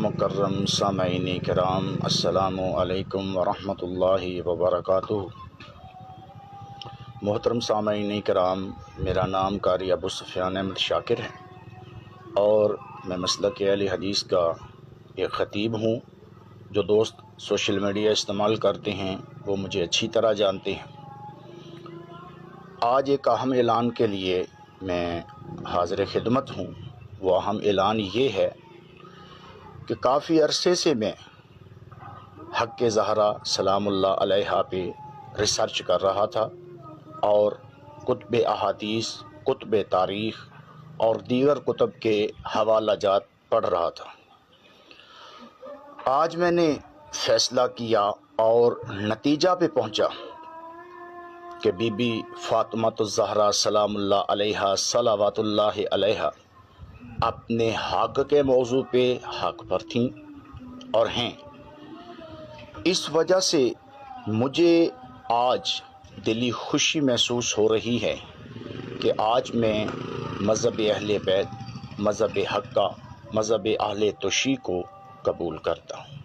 مکرم سامعین کرام، السلام علیکم ورحمۃ اللہ وبرکاتہ۔ محترم سامعین کرام، میرا نام قاری ابو سفیان احمد شاکر ہے اور میں مسلک اہل حدیث کا ایک خطیب ہوں۔ جو دوست سوشل میڈیا استعمال کرتے ہیں وہ مجھے اچھی طرح جانتے ہیں۔ آج ایک اہم اعلان کے لیے میں حاضر خدمت ہوں۔ وہ اہم اعلان یہ ہے کہ کافی عرصے سے میں حق زہرا سلام اللہ علیہا پہ ریسرچ کر رہا تھا اور کتب احادیث، کتب تاریخ اور دیگر کتب کے حوالہ جات پڑھ رہا تھا۔ آج میں نے فیصلہ کیا اور نتیجہ پہ پہنچا کہ بی بی فاطمہ الزہرا سلام اللہ علیہا صلوات اللہ علیہا اپنے حق کے موضوع پہ حق پر تھیں اور ہیں۔ اس وجہ سے مجھے آج دلی خوشی محسوس ہو رہی ہے کہ آج میں مذہب اہل بیت، مذہب حق کا، مذہب اہل توشیع کو قبول کرتا ہوں۔